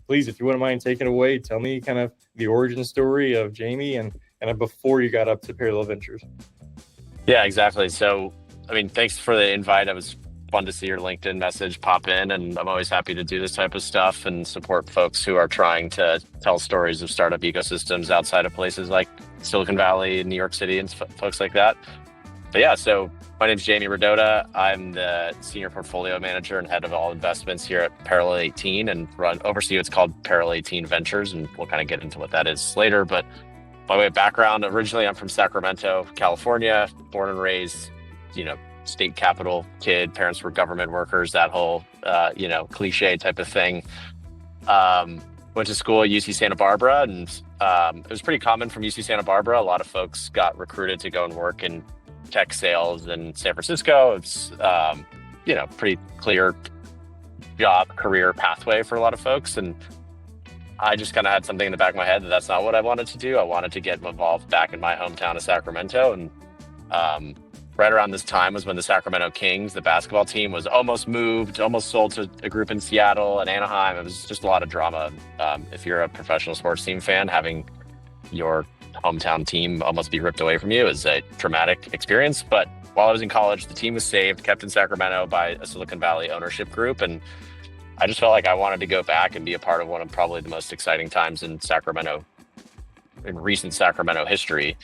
Please, if you wouldn't mind taking it away, tell me kind of the origin story of Jamie and kind of before you got up to Parallel Ventures. Yeah, exactly. So, I mean, thanks for the invite. It was fun to see your LinkedIn message pop in, and I'm always happy to do this type of stuff and support folks who are trying to tell stories of startup ecosystems outside of places like Silicon Valley and New York City and folks like that. But yeah, so my name is Jamie Rodota. I'm the senior portfolio manager and head of all investments here at Parallel18 and oversee what's called Parallel18 Ventures, and we'll kind of get into what that is later. But by way of background, originally I'm from Sacramento, California, born and raised, state capital kid. Parents were government workers, that whole, cliche type of thing. Went to school at UC Santa Barbara, and it was pretty common from UC Santa Barbara. A lot of folks got recruited to go and work in tech sales in San Francisco. It's, pretty clear job career pathway for a lot of folks. And I just kind of had something in the back of my head that that's not what I wanted to do. I wanted to get involved back in my hometown of Sacramento. And right around this time was when the Sacramento Kings, the basketball team, was almost sold to a group in Seattle and Anaheim. It was just a lot of drama. If you're a professional sports team fan, having your hometown team almost be ripped away from you is a traumatic experience. But while I was in college, the team was saved, kept in Sacramento by a Silicon Valley ownership group. And I just felt like I wanted to go back and be a part of one of probably the most exciting times in recent Sacramento history.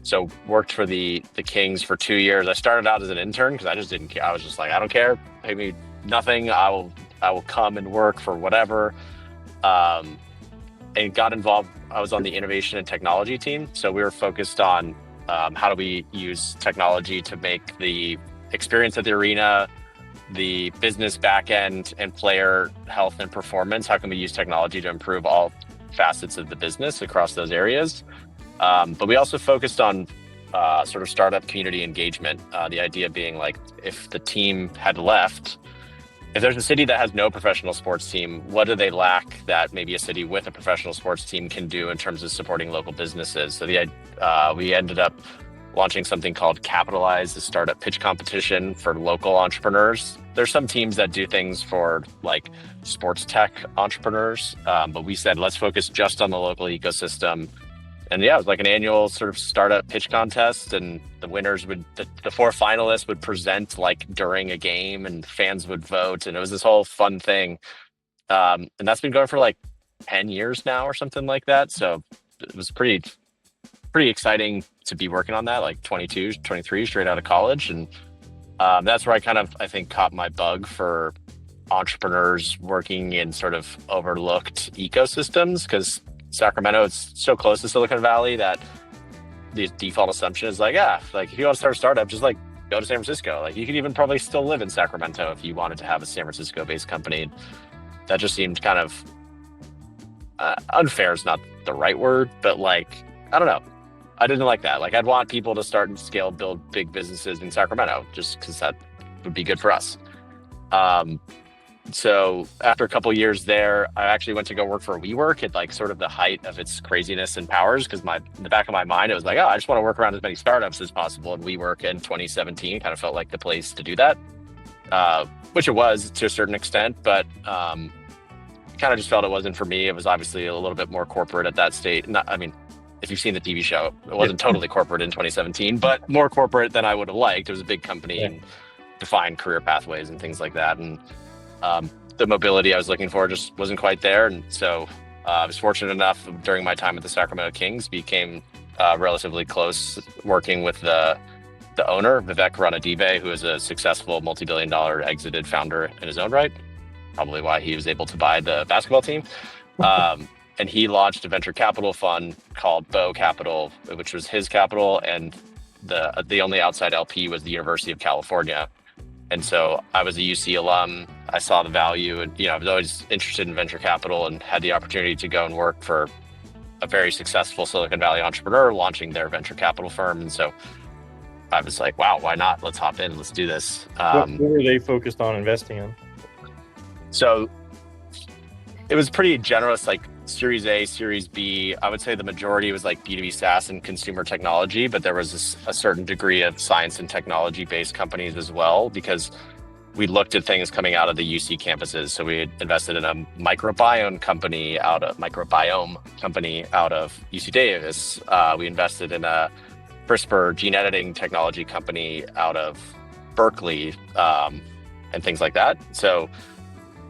So worked for the Kings for 2 years. I started out as an intern because I just didn't care. I was just like, I don't care, pay me nothing. I will come and work for whatever. And got involved. I was on the innovation and technology team. So we were focused on how do we use technology to make the experience at the arena, the business backend, and player health and performance. How can we use technology to improve all facets of the business across those areas? But we also focused on sort of startup community engagement. The idea being like, if the team had left, if there's a city that has no professional sports team, what do they lack that maybe a city with a professional sports team can do in terms of supporting local businesses? So we ended up launching something called Capitalize, the startup pitch competition for local entrepreneurs. There's some teams that do things for like sports tech entrepreneurs, but we said, let's focus just on the local ecosystem. And yeah, it was like an annual sort of startup pitch contest, and the winners the 4 finalists would present like during a game, and fans would vote, and it was this whole fun thing. And that's been going for like 10 years now or something like that. So it was pretty exciting to be working on that, like 22, 23, straight out of college. And that's where I think caught my bug for entrepreneurs working in sort of overlooked ecosystems, because Sacramento, it's so close to Silicon Valley that the default assumption is like, if you want to start a startup, just like go to San Francisco. Like you could even probably still live in Sacramento if you wanted to have a San Francisco based company. That just seemed kind of unfair is not the right word, but like, I don't know. I didn't like that. Like I'd want people to start and scale, build big businesses in Sacramento just because that would be good for us. So after a couple of years there, I actually went to go work for WeWork at like sort of the height of its craziness and powers, because in the back of my mind, it was like, I just want to work around as many startups as possible. And WeWork in 2017 kind of felt like the place to do that, which it was to a certain extent, but kind of just felt it wasn't for me. It was obviously a little bit more corporate at that state. If you've seen the TV show, it wasn't totally corporate in 2017, but more corporate than I would have liked. It was a big company and defined career pathways and things like that. And the mobility I was looking for just wasn't quite there. And so I was fortunate enough during my time at the Sacramento Kings, became relatively close working with the owner, Vivek Ranadive, who is a successful multi-billion-dollar exited founder in his own right, probably why he was able to buy the basketball team. And he launched a venture capital fund called Bow Capital, which was his capital. And the only outside LP was the University of California. And so I was a UC alum. I saw the value, and I was always interested in venture capital and had the opportunity to go and work for a very successful Silicon Valley entrepreneur launching their venture capital firm. And so I was like, wow, why not? Let's hop in. Let's do this. What were they focused on investing in? So it was pretty generous, like Series A, Series B. I would say the majority was like B2B SaaS and consumer technology, but there was a certain degree of science and technology based companies as well, because we looked at things coming out of the UC campuses. So we had invested in a microbiome company out of UC Davis. We invested in a CRISPR gene editing technology company out of Berkeley, and things like that. So,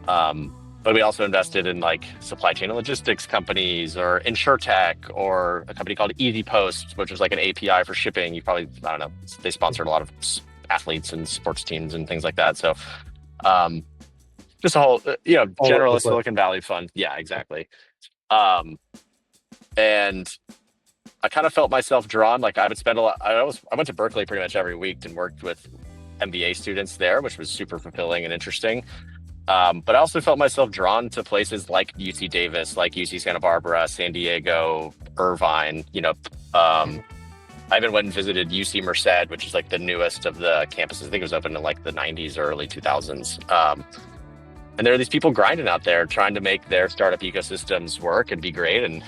but we also invested in like supply chain and logistics companies, or InsurTech, or a company called Easy Post, which was like an API for shipping. You probably, I don't know, they sponsored a lot of athletes and sports teams and things like that. So just a whole, generalist Silicon Valley fund. Yeah, exactly. And I kind of felt myself drawn, like I would spend a lot. I went to Berkeley pretty much every week and worked with MBA students there, which was super fulfilling and interesting. But I also felt myself drawn to places like UC Davis, like UC Santa Barbara, San Diego, Irvine. I even went and visited UC Merced, which is like the newest of the campuses. I think it was open in like the 90s or early 2000s. And there are these people grinding out there trying to make their startup ecosystems work and be great. And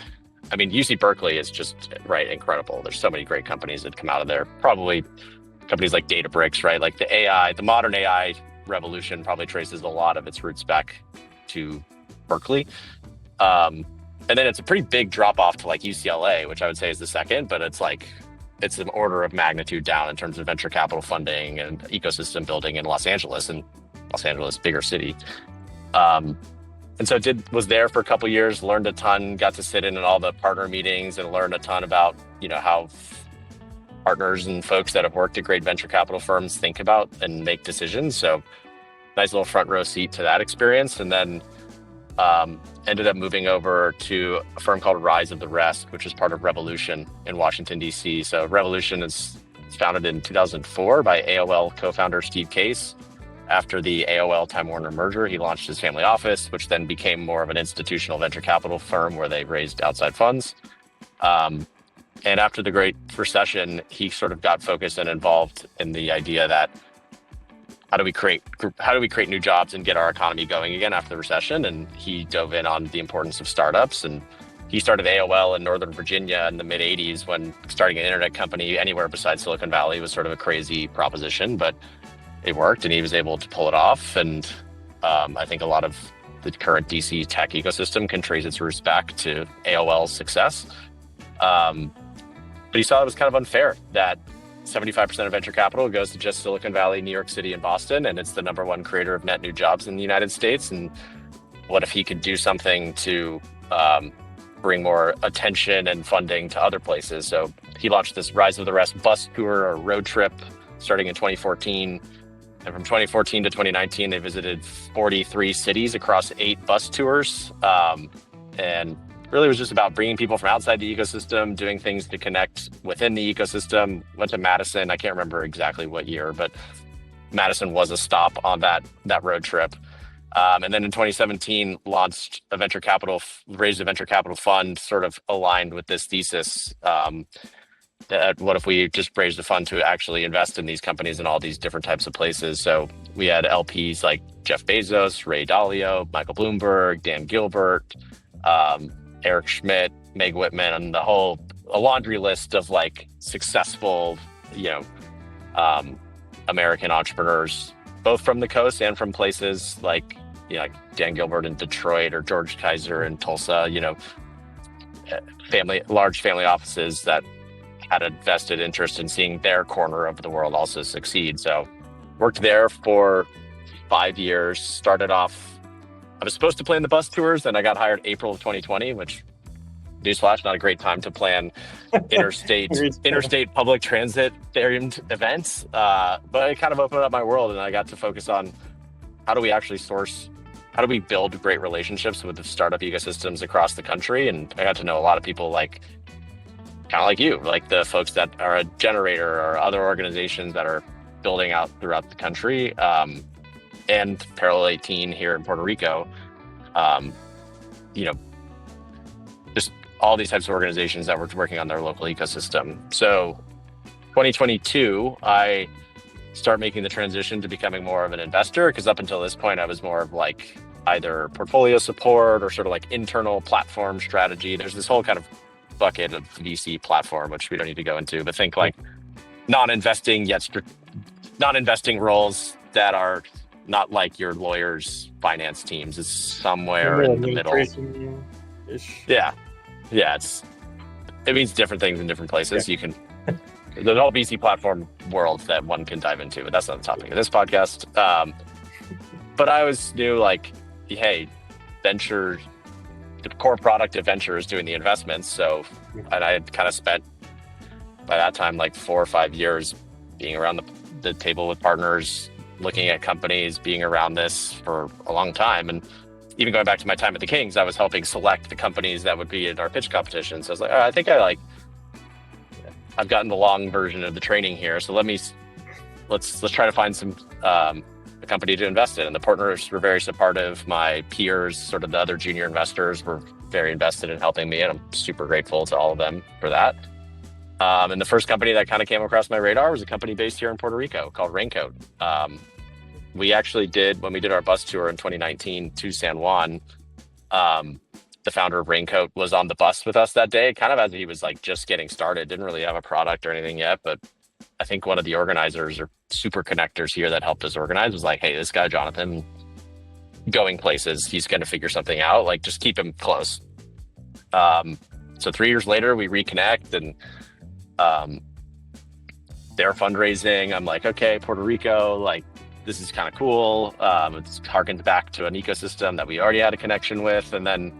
I mean, UC Berkeley is just, right, incredible. There's so many great companies that come out of there. Probably companies like Databricks, right? Like the modern AI revolution probably traces a lot of its roots back to Berkeley. And then it's a pretty big drop off to like UCLA, which I would say is the second, but it's an order of magnitude down in terms of venture capital funding and ecosystem building in Los Angeles, bigger city. And so was there for a couple of years, learned a ton, got to sit in all the partner meetings and learn a ton about, how partners and folks that have worked at great venture capital firms think about and make decisions. So nice little front row seat to that experience. And then ended up moving over to a firm called Rise of the Rest, which is part of Revolution in Washington, D.C. So Revolution is founded in 2004 by AOL co-founder Steve Case. After the AOL Time Warner merger, he launched his family office, which then became more of an institutional venture capital firm where they raised outside funds. And after the Great Recession, he sort of got focused and involved in the idea that how do we create new jobs and get our economy going again after the recession? And he dove in on the importance of startups. And he started AOL in Northern Virginia in the mid 80s, when starting an internet company anywhere besides Silicon Valley was sort of a crazy proposition, but it worked and he was able to pull it off. And I think a lot of the current DC tech ecosystem can trace its roots back to AOL's success. But he saw it was kind of unfair that 75% of venture capital goes to just Silicon Valley, New York City, and Boston, and it's the number one creator of net new jobs in the United States. And what if he could do something to bring more attention and funding to other places? So he launched this Rise of the Rest bus tour or road trip starting in 2014. And from 2014 to 2019, they visited 43 cities across 8 bus tours. And really was just about bringing people from outside the ecosystem, doing things to connect within the ecosystem. Went to Madison. I can't remember exactly what year, but Madison was a stop on that road trip. And then in 2017, raised a venture capital fund sort of aligned with this thesis. That what if we just raised a fund to actually invest in these companies in all these different types of places? So we had LPs like Jeff Bezos, Ray Dalio, Michael Bloomberg, Dan Gilbert, Eric Schmidt, Meg Whitman, and a laundry list of like successful, American entrepreneurs, both from the coast and from places like Dan Gilbert in Detroit or George Kaiser in Tulsa, large family offices that had a vested interest in seeing their corner of the world also succeed. So worked there for 5 years, started off, I was supposed to plan the bus tours, and I got hired April of 2020, which, newsflash, not a great time to plan interstate public transit themed events. But it kind of opened up my world, and I got to focus on how do we build great relationships with the startup ecosystems across the country. And I got to know a lot of people kind of like you, like the folks that are a generator or other organizations that are building out throughout the country. And Parallel18 here in Puerto Rico, just all these types of organizations that were working on their local ecosystem. So 2022, I start making the transition to becoming more of an investor, because up until this point, I was more of like either portfolio support or sort of like internal platform strategy. There's this whole kind of bucket of VC platform, which we don't need to go into, but think like non-investing roles that are not like your lawyers' finance teams. It's somewhere in the middle. Yeah. It means different things in different places. Yeah. There's all VC platform worlds that one can dive into, but that's not the topic of this podcast. But I always knew, like, hey, venture, the core product of venture is doing the investments. So, and I had kind of spent by that time like 4 or 5 years being around the table with partners, looking at companies, being around this for a long time. And even going back to my time at the Kings, I was helping select the companies that would be in our pitch competition. So I was like, I think I've gotten the long version of the training here. So let's try to find some a company to invest in. And the partners were very supportive. My peers, sort of the other junior investors, were very invested in helping me, and I'm super grateful to all of them for that. And the first company that kind of came across my radar was a company based here in Puerto Rico called Raincoat. We actually did, when we did our bus tour in 2019 to San Juan, the founder of Raincoat was on the bus with us that day, kind of as he was like just getting started, didn't really have a product or anything yet. But I think one of the organizers or super connectors here that helped us organize was like, hey, this guy, Jonathan, going places, he's going to figure something out. Like, just keep him close. So 3 years later, we reconnect, and they're fundraising. I'm like, okay, Puerto Rico, like, this is kind of cool. It harkens back to an ecosystem that we already had a connection with. And then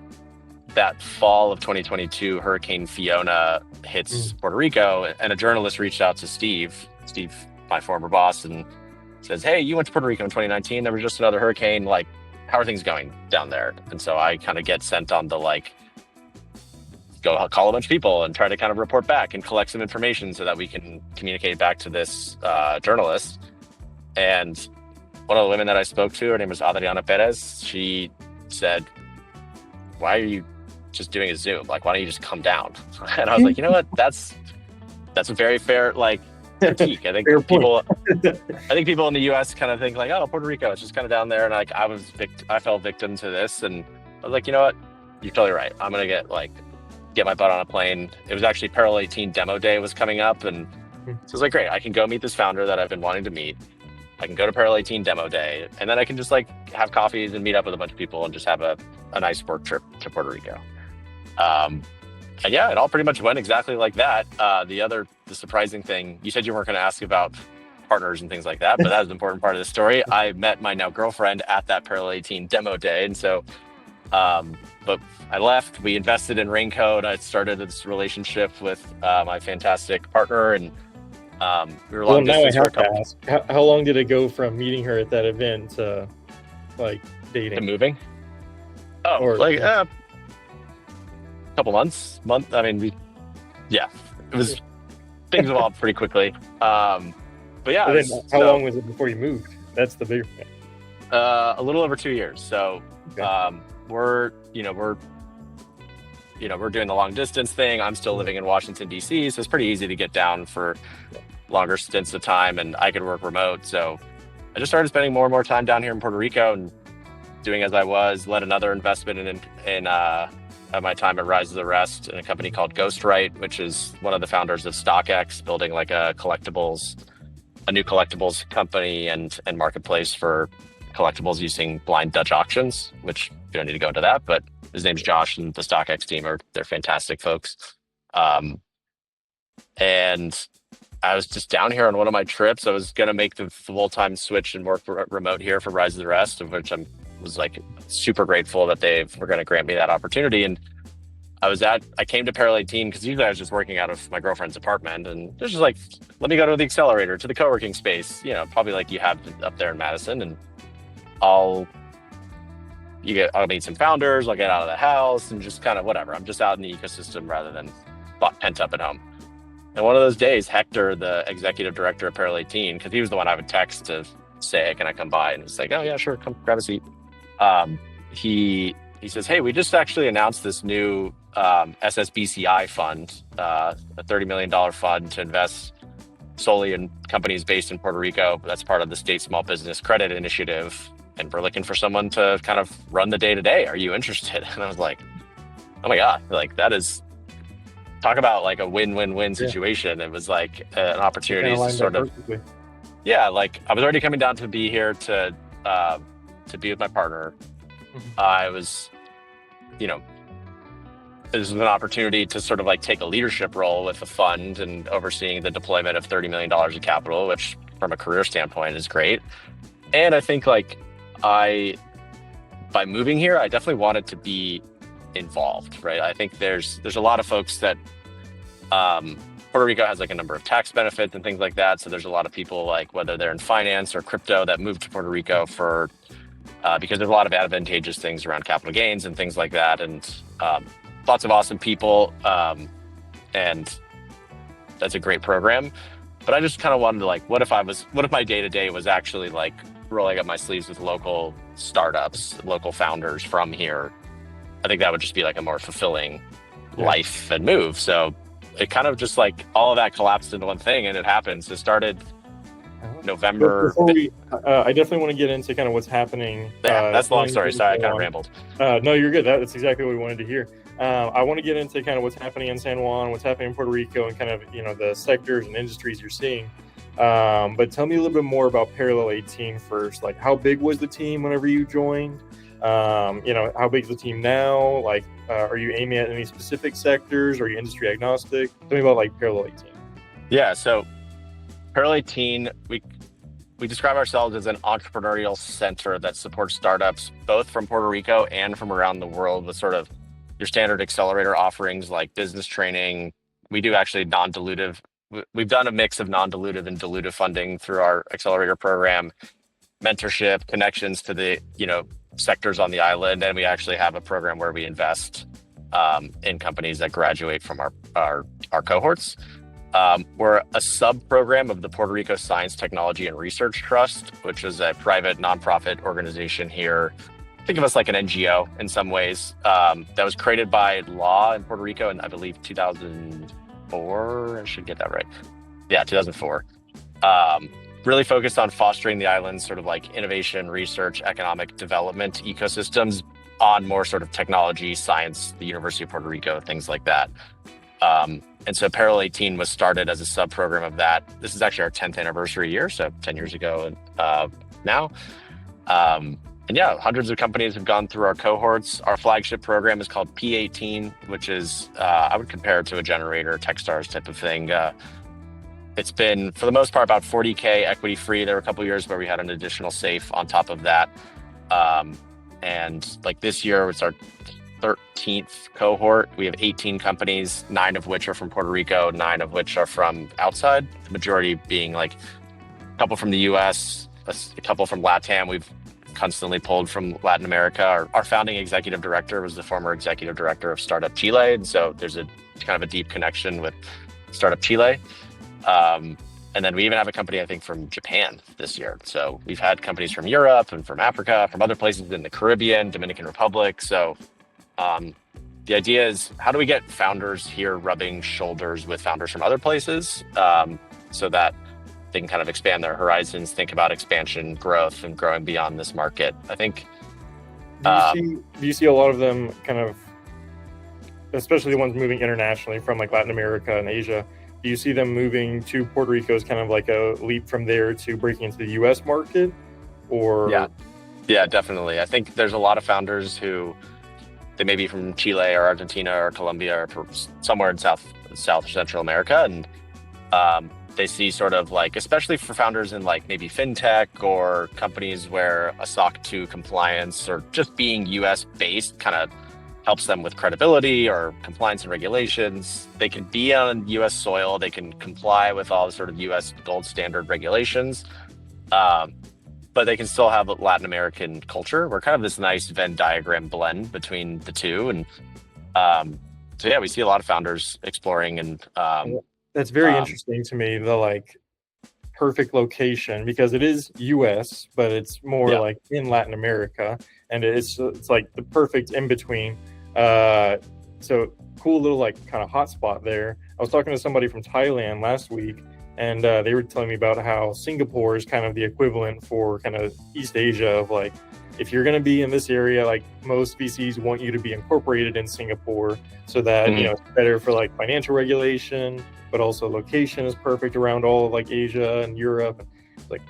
that fall of 2022, Hurricane Fiona hits Puerto Rico, and a journalist reached out to Steve, my former boss, and says, hey, you went to Puerto Rico in 2019. There was just another hurricane. Like, how are things going down there? And so I kind of get sent on the, like, go call a bunch of people and try to kind of report back and collect some information so that we can communicate back to this journalist. And one of the women that I spoke to, her name was Adriana Perez. She said, why are you just doing a Zoom? Like, why don't you just come down? And I was like, you know what? That's a very fair, like, critique. I think people in the US kind of think like, oh, Puerto Rico, it's just kind of down there. And like, I fell victim to this. And I was like, you know what? You're totally right. I'm going to get my butt on a plane. It was actually Parallel18 demo day was coming up. And so I was like, great, I can go meet this founder that I've been wanting to meet. I can go to Parallel18 demo day, and then I can just like have coffees and meet up with a bunch of people and just have a nice work trip to Puerto Rico. And yeah, it all pretty much went exactly like that. The surprising thing, you said you weren't going to ask about partners and things like that, but that was an important part of the story. I met my now girlfriend at that Parallel18 demo day. And so, but I left, we invested in Raincoat. I started this relationship with my fantastic partner, and we were long distance for a couple. How long did it go from meeting her at that event to like dating? To moving? Oh, or, like a couple months. I mean, it was things evolved pretty quickly. But yeah. But then how long was it before you moved? That's the bigger thing. A little over 2 years. So okay. We're doing the long distance thing. I'm still living in Washington, D.C., so it's pretty easy to get down for longer stints of time, and I could work remote. So I just started spending more and more time down here in Puerto Rico and doing as I was, led another investment in my time at Rise of the Rest in a company called Ghostwrite, which is one of the founders of StockX, building like a new collectibles company and marketplace for collectibles using blind Dutch auctions, which you don't need to go into that, but his name's Josh, and the StockX team they're fantastic folks. And I was just down here on one of my trips. I was going to make the full-time switch and work remote here for Rise of the Rest, of which I was like super grateful that they were going to grant me that opportunity. And I came to Parallel18 because usually I was just working out of my girlfriend's apartment, and it was just like, let me go to the accelerator, to the co-working space, probably like you have up there in Madison, and I'll meet some founders, I'll get out of the house and just kind of whatever. I'm just out in the ecosystem rather than pent up at home. And one of those days, Hector, the executive director of Parallel18, because he was the one I would text to say, hey, can I come by? And it's like, oh yeah, sure, come grab a seat. He says, hey, we just actually announced this new SSBCI fund, a $30 million fund to invest solely in companies based in Puerto Rico. That's part of the state small business credit initiative. And we're looking for someone to kind of run the day-to-day. Are you interested? And I was like, oh my God, like that is, talk about like a win-win-win situation. It was like an opportunity to sort of, like I was already coming down to be here to to be with my partner. I was, this was an opportunity to sort of like take a leadership role with the fund and overseeing the deployment of $30 million of capital, which from a career standpoint is great. And I think by moving here, I definitely wanted to be involved, right? I think there's a lot of folks that Puerto Rico has like a number of tax benefits and things like that. So there's a lot of people, like whether they're in finance or crypto, that move to Puerto Rico for because there's a lot of advantageous things around capital gains and things like that, and lots of awesome people, and that's a great program. But I just kind of wanted to what if my day-to-day was actually like rolling up my sleeves with local startups, local founders from here. I think that would just be like a more fulfilling life and move. So it kind of just like all of that collapsed into one thing, and it happened. So it started November. I definitely want to get into kind of what's happening. That's a long story. Sorry, I kind of rambled. No, you're good. That's exactly what we wanted to hear. I want to get into kind of what's happening in San Juan, what's happening in Puerto Rico, and kind of the sectors and industries you're seeing. But tell me a little bit more about Parallel18 first. Like, how big was the team whenever you joined? How big is the team now? Like, are you aiming at any specific sectors? Are you industry agnostic? Tell me about Parallel18. Yeah, so Parallel18, we describe ourselves as an entrepreneurial center that supports startups both from Puerto Rico and from around the world with sort of your standard accelerator offerings like business training. We do actually non-dilutive. We've done a mix of non-dilutive and dilutive funding through our accelerator program, mentorship, connections to the sectors on the island, and we actually have a program where we invest in companies that graduate from our cohorts. We're a sub-program of the Puerto Rico Science, Technology, and Research Trust, which is a private nonprofit organization here. Think of us like an NGO in some ways, that was created by law in Puerto Rico in, I believe, 2004. I should get that right. Yeah, 2004. Really focused on fostering the island's sort of like innovation, research, economic development ecosystems on more sort of technology, science, the University of Puerto Rico, things like that. And so Parallel18 was started as a sub-program of that. This is actually our 10th anniversary year, so 10 years ago now. And yeah, hundreds of companies have gone through our cohorts. Our flagship program is called P18, which is, I would compare it to a generator, Techstars type of thing. It's been, for the most part, about 40K equity free. There were a couple of years where we had an additional safe on top of that. And like this year, it's our 13th cohort. We have 18 companies, 9 of which are from Puerto Rico, 9 of which are from outside, the majority being like a couple from the US, a couple from LATAM. We've constantly pulled from Latin America. Our founding executive director was the former executive director of Startup Chile. And so there's a kind of a deep connection with Startup Chile. And then we even have a company, I think, from Japan this year. So we've had companies from Europe and from Africa, from other places in the Caribbean, Dominican Republic. So the idea is, how do we get founders here rubbing shoulders with founders from other places, so that they can kind of expand their horizons, think about expansion, growth, and growing beyond this market. I think. Do you see a lot of them kind of, especially the ones moving internationally from like Latin America and Asia? Do you see them moving to Puerto Rico as kind of like a leap from there to breaking into the U.S. market? Or yeah, definitely. I think there's a lot of founders who they may be from Chile or Argentina or Colombia or somewhere in South or Central America, and they see sort of like, especially for founders in like maybe fintech or companies where a SOC 2 compliance or just being US based kind of helps them with credibility or compliance and regulations. They can be on US soil, they can comply with all the sort of US gold standard regulations, but they can still have a Latin American culture. We're kind of this nice Venn diagram blend between the two. And so yeah, we see a lot of founders exploring, and that's very interesting to me, the like perfect location, because it is US, but it's more like in Latin America, and it's like the perfect in between. So cool little like kind of hotspot there. I was talking to somebody from Thailand last week, and they were telling me about how Singapore is kind of the equivalent for kind of East Asia of like, if you're going to be in this area, like most VCs want you to be incorporated in Singapore so that, it's better for like financial regulation, but also location is perfect around all of like Asia and Europe. It's like,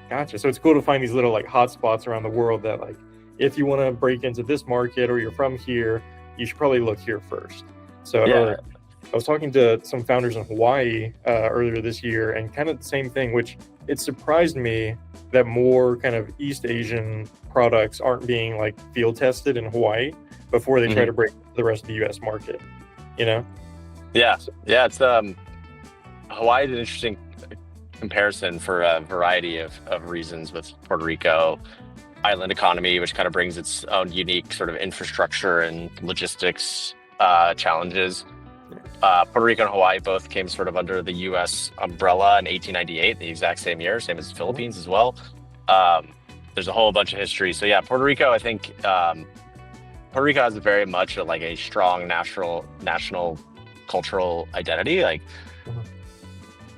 kind Gotcha. So it's cool to find these little like hot spots around the world that like, if you want to break into this market or you're from here, you should probably look here first. So I was talking to some founders in Hawaii earlier this year, and kind of the same thing, which it surprised me that more kind of East Asian products aren't being like field tested in Hawaii before they try to break the rest of the US market, you know? Yeah. Yeah. It's Hawaii is an interesting comparison for a variety of reasons with Puerto Rico. Island economy, which kind of brings its own unique sort of infrastructure and logistics challenges. Puerto Rico and Hawaii both came sort of under the U.S. umbrella in 1898, the exact same year, same as the Philippines as well. There's a whole bunch of history. So yeah, Puerto Rico, I think Puerto Rico has very much like a strong national cultural identity, like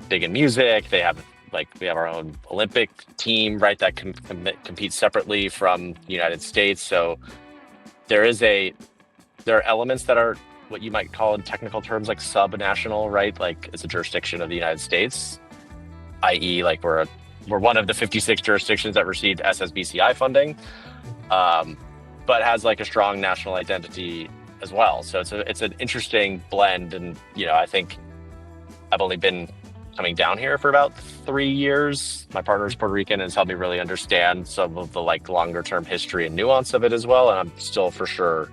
big in music. They have we have our own Olympic team, right, that competes separately from the United States. So there are elements that are what you might call in technical terms like sub-national, right? Like it's a jurisdiction of the United States, i.e. like we're one of the 56 jurisdictions that received SSBCI funding, but has like a strong national identity as well. So it's an interesting blend. And, I think I've only been coming down here for about 3 years. My partner is Puerto Rican and has helped me really understand some of the like longer term history and nuance of it as well. And I'm still for sure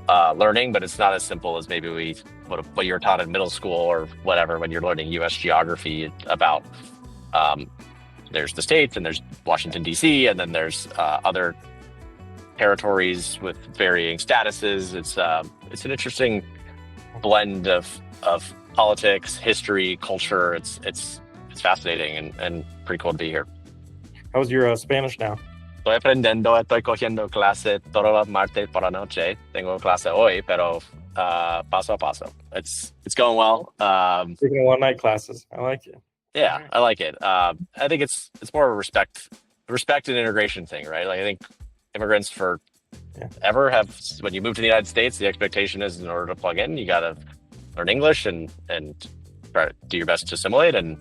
learning, but it's not as simple as maybe what you're taught in middle school or whatever when you're learning U.S. geography about. There's the states and there's Washington, D.C., and then there's other territories with varying statuses. It's an interesting blend of politics, history, culture. It's fascinating and pretty cool to be here. How's your Spanish now? Estoy aprendiendo, estoy cogiendo clase todos los martes por la noche. Tengo clase hoy, pero paso a paso. It's going well. Taking one-night classes. I like it. Yeah, I like it. I think it's more of a respect and integration thing, right? Like I think immigrants forever have, when you move to the United States, the expectation is in order to plug in, you got to learn English and try to do your best to assimilate. And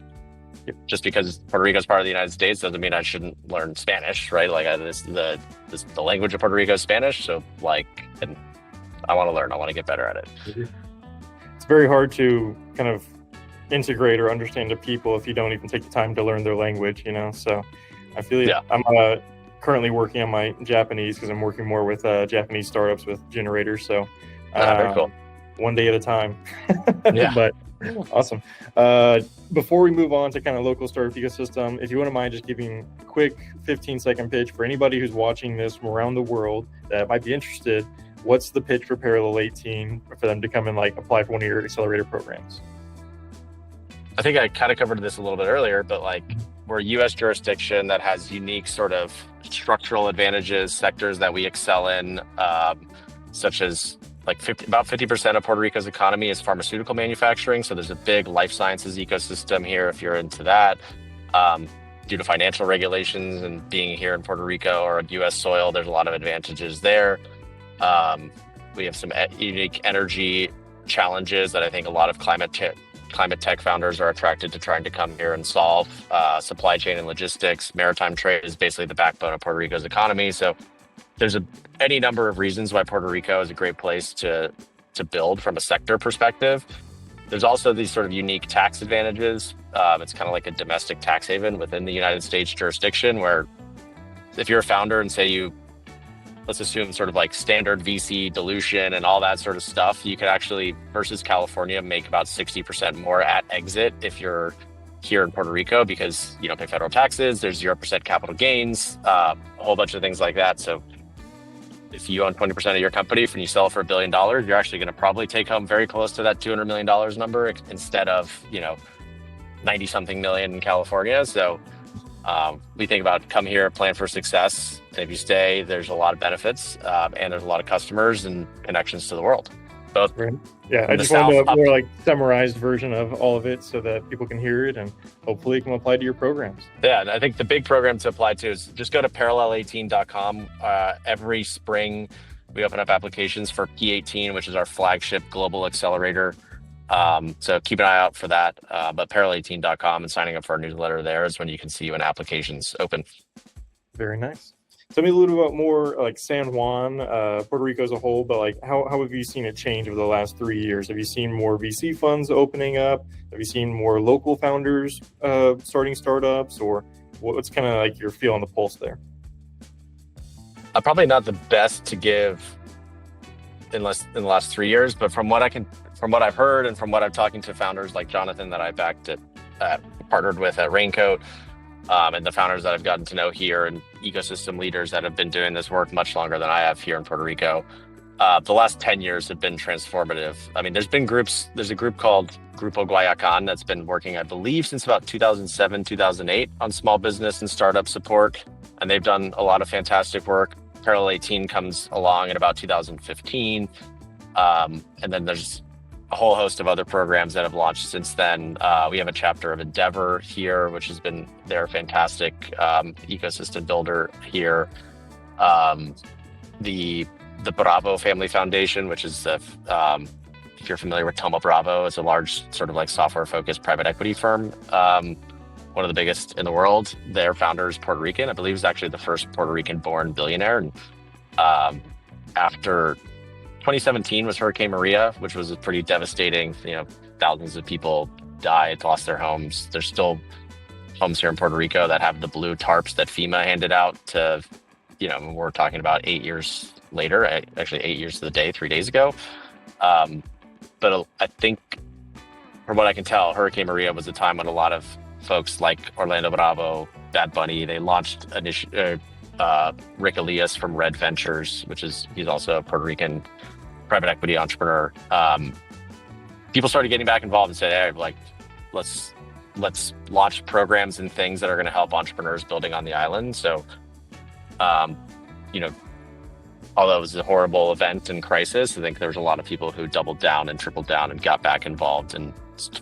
just because Puerto Rico is part of the United States doesn't mean I shouldn't learn Spanish, right? Like the language of Puerto Rico is Spanish, so and I want to learn. I want to get better at it. It's very hard to kind of integrate or understand the people if you don't even take the time to learn their language, So I feel I'm currently working on my Japanese because I'm working more with Japanese startups with generators. So very cool. One day at a time. Yeah. But awesome. Before we move on to kind of local startup ecosystem, if you wouldn't mind just giving a quick 15-second pitch for anybody who's watching this from around the world that might be interested, what's the pitch for Parallel18 for them to come and apply for one of your accelerator programs? I think I kind of covered this a little bit earlier, but we're a U.S. jurisdiction that has unique sort of structural advantages, sectors that we excel in, such as about 50% of Puerto Rico's economy is pharmaceutical manufacturing. So there's a big life sciences ecosystem here if you're into that. Due to financial regulations and being here in Puerto Rico or U.S. soil, there's a lot of advantages there. We have some unique energy challenges that I think a lot of climate tech founders are attracted to trying to come here and solve. Supply chain and logistics, maritime trade is basically the backbone of Puerto Rico's economy. So there's any number of reasons why Puerto Rico is a great place to build from a sector perspective. There's also these sort of unique tax advantages. It's kind of like a domestic tax haven within the United States jurisdiction, where if you're a founder and say let's assume sort of like standard VC dilution and all that sort of stuff, you could actually, versus California, make about 60% more at exit if you're here in Puerto Rico because you don't pay federal taxes, there's 0% capital gains, a whole bunch of things like that. So if you own 20% of your company and you sell it for $1 billion, you're actually going to probably take home very close to that $200 million number instead of, 90 something million in California. So we think about come here, plan for success. And if you stay, there's a lot of benefits and there's a lot of customers and connections to the world. Both. Right. Yeah, I just wanted a more summarized version of all of it so that people can hear it and hopefully it can apply to your programs. Yeah, and I think the big program to apply to is just go to parallel18.com. Every spring, we open up applications for P18, which is our flagship global accelerator. So keep an eye out for that. But Parallel18.com and signing up for our newsletter there is when you can see when applications open. Very nice. Tell me a little bit more like San Juan, Puerto Rico as a whole, but like how have you seen it change over the last 3 years? Have you seen more VC funds opening up? Have you seen more local founders starting startups, or what's kind of like your feel on the pulse there? Probably not the best to give in the last 3 years, but from what I've heard and from what I'm talking to founders like Jonathan that I backed partnered with at Raincoat, and the founders that I've gotten to know here and ecosystem leaders that have been doing this work much longer than I have here in Puerto Rico, the last 10 years have been transformative. I mean, there's a group called Grupo Guayacan that's been working, I believe, since about 2007, 2008 on small business and startup support, and they've done a lot of fantastic work. Parallel 18 comes along in about 2015, and then there's a whole host of other programs that have launched since then. We have a chapter of Endeavor here, which has been their fantastic ecosystem builder here. The Bravo Family Foundation, which is if you're familiar with Thoma Bravo, it's a large sort of like software-focused private equity firm, one of the biggest in the world. Their founder is Puerto Rican. I believe he's actually the first Puerto Rican-born billionaire. And after 2017 was Hurricane Maria, which was a pretty devastating, thousands of people died, lost their homes. There's still homes here in Puerto Rico that have the blue tarps that FEMA handed out to, we're talking about 8 years later, actually 8 years to the day, 3 days ago. But I think from what I can tell, Hurricane Maria was a time when a lot of folks like Orlando Bravo, Bad Bunny, they launched Rick Elias from Red Ventures, he's also a Puerto Rican private equity entrepreneur. People started getting back involved and said, hey, like, let's launch programs and things that are going to help entrepreneurs building on the island. So, although it was a horrible event and crisis, I think there was a lot of people who doubled down and tripled down and got back involved and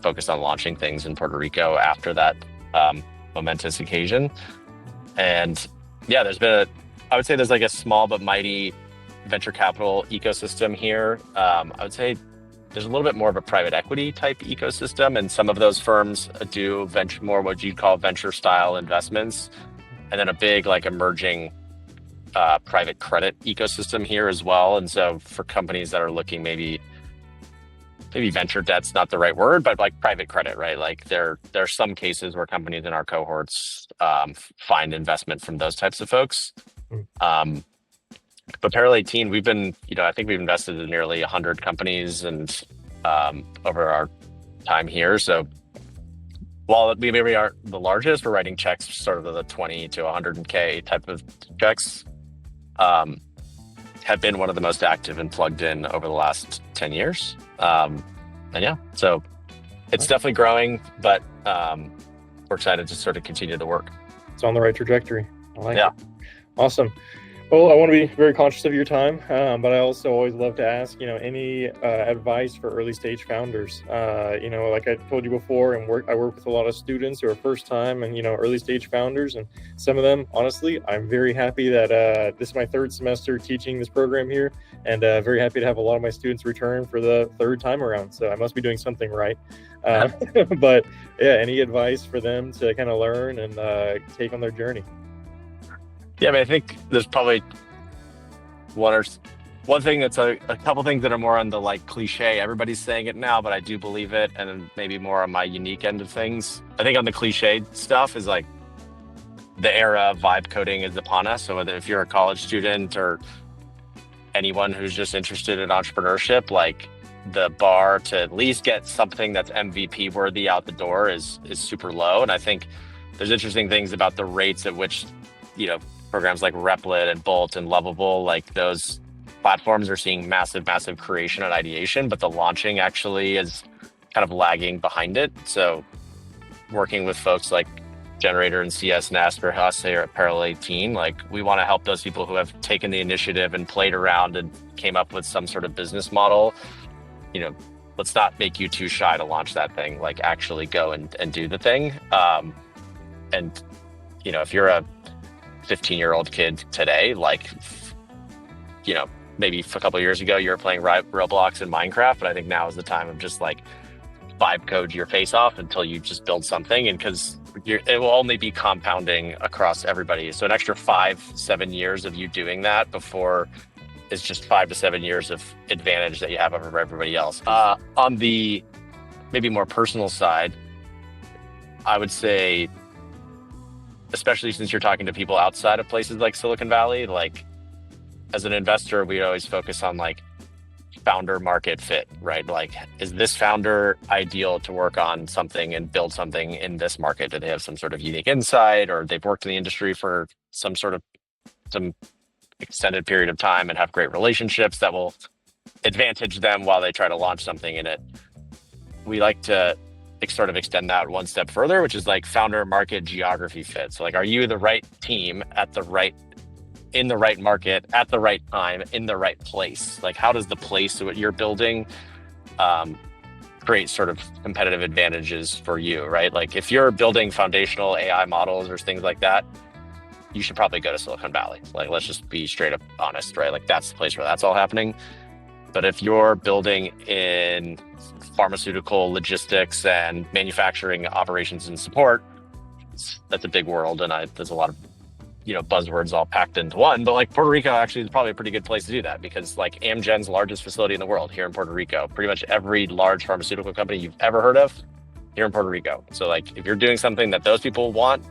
focused on launching things in Puerto Rico after that momentous occasion. And yeah, I would say there's like a small but mighty venture capital ecosystem here. I would say there's a little bit more of a private equity type ecosystem, and some of those firms do more what you'd call venture style investments, and then a big like emerging private credit ecosystem here as well. And so for companies that are looking, maybe venture debt's not the right word, but like private credit, right? Like there are some cases where companies in our cohorts find investment from those types of folks. But Parallel 18, we've been, I think we've invested in nearly 100 companies and over our time here. So while we maybe aren't the largest, we're writing checks sort of the 20 to 100K type of checks, have been one of the most active and plugged in over the last 10 years. And yeah, so it's definitely growing, but we're excited to sort of continue the work. It's on the right trajectory. I like it. Awesome. Well, I want to be very conscious of your time, but I also always love to ask, any advice for early stage founders. Like I told you before, I work with a lot of students who are first time and, early stage founders. And some of them, honestly, I'm very happy that this is my third semester teaching this program here, and very happy to have a lot of my students return for the third time around. So I must be doing something right. But yeah, any advice for them to kind of learn and take on their journey? Yeah, I mean, I think there's probably one thing that's a couple things that are more on the like cliche. Everybody's saying it now, but I do believe it. And then maybe more on my unique end of things. I think on the cliche stuff is like the era of vibe coding is upon us. So whether if you're a college student or anyone who's just interested in entrepreneurship, like the bar to at least get something that's MVP worthy out the door is super low. And I think there's interesting things about the rates at which, programs like Replit and Bolt and Lovable, like those platforms are seeing massive creation and ideation, but the launching actually is kind of lagging behind it. So working with folks like Generator and CS and for us here at Parallel 18, like we want to help those people who have taken the initiative and played around and came up with some sort of business model. Let's not make you too shy to launch that thing, like actually go and do the thing. And if you're a 15-year-old kid today, like, maybe a couple of years ago you were playing Roblox and Minecraft, but I think now is the time of just like vibe code your face off until you just build something, and because it will only be compounding across everybody. So an extra 5-7 years of you doing that before is just 5 to 7 years of advantage that you have over everybody else. On the maybe more personal side, I would say, especially since you're talking to people outside of places like Silicon Valley, like as an investor, we always focus on like founder market fit, right? Like, is this founder ideal to work on something and build something in this market? Do they have some sort of unique insight, or they've worked in the industry for some extended period of time and have great relationships that will advantage them while they try to launch something in it? We like to sort of extend that one step further, which is like founder market geography fit. So like, are you the right team in the right market at the right time in the right place? Like, how does the place what you're building create sort of competitive advantages for you, right? Like if you're building foundational AI models or things like that, you should probably go to Silicon Valley. Like, let's just be straight up honest, right? Like that's the place where that's all happening. But if you're building in pharmaceutical logistics and manufacturing operations and support, that's a big world, and there's a lot of buzzwords all packed into one. But like Puerto Rico actually is probably a pretty good place to do that, because like Amgen's largest facility in the world here in Puerto Rico, pretty much every large pharmaceutical company you've ever heard of here in Puerto Rico. So like if you're doing something that those people want,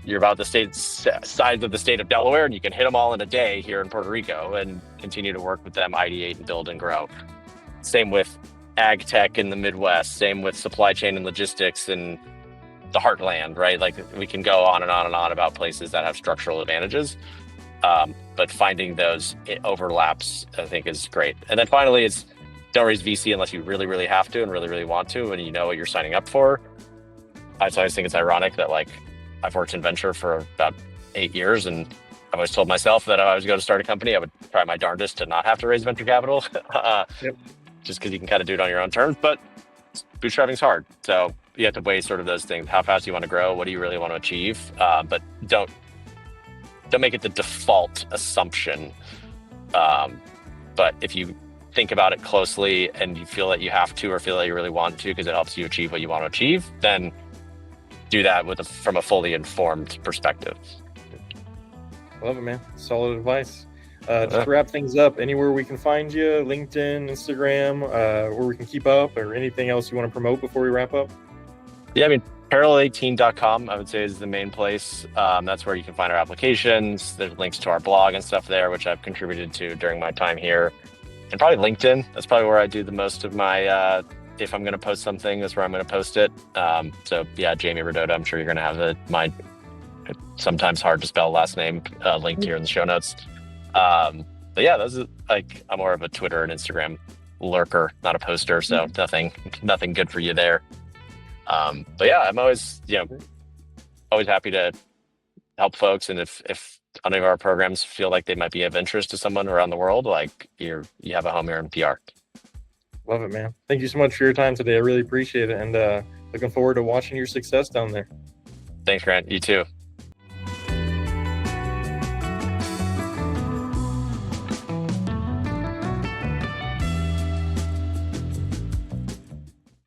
you're about the size of the state of Delaware, and you can hit them all in a day here in Puerto Rico and continue to work with them, ideate and build and grow. Same with ag tech in the Midwest, same with supply chain and logistics in the heartland, right? Like we can go on and on and on about places that have structural advantages, but finding those overlaps, I think, is great. And then finally, it's don't raise VC unless you really, really have to and really, really want to, and you know what you're signing up for. I always think it's ironic that like I've worked in venture for about 8 years, and I've always told myself that if I was going to start a company, I would try my darndest to not have to raise venture capital, just because you can kind of do it on your own terms. But bootstrapping's hard, so you have to weigh sort of those things. How fast do you want to grow? What do you really want to achieve? But don't make it the default assumption. But if you think about it closely and you feel that you have to, or feel that you really want to because it helps you achieve what you want to achieve, then do that from a fully informed perspective. Love it, man. Solid advice. Just to wrap things up, anywhere we can find you, LinkedIn, Instagram, where we can keep up, or anything else you want to promote before we wrap up? Yeah, I mean, Parallel18.com, I would say, is the main place. That's where you can find our applications. There's links to our blog and stuff there, which I've contributed to during my time here. And probably LinkedIn. That's probably where I do the most of my, if I'm going to post something, that's where I'm going to post it. So yeah, Jamie Rodota, I'm sure you're going to have my sometimes hard to spell last name linked here in the show notes. But yeah, those are like, I'm more of a Twitter and Instagram lurker, not a poster. So nothing good for you there. But yeah, I'm always happy to help folks. And if any of our programs feel like they might be of interest to someone around the world, like you have a home here in PR. Love it, man. Thank you so much for your time today. I really appreciate it. And looking forward to watching your success down there. Thanks, Grant. You too.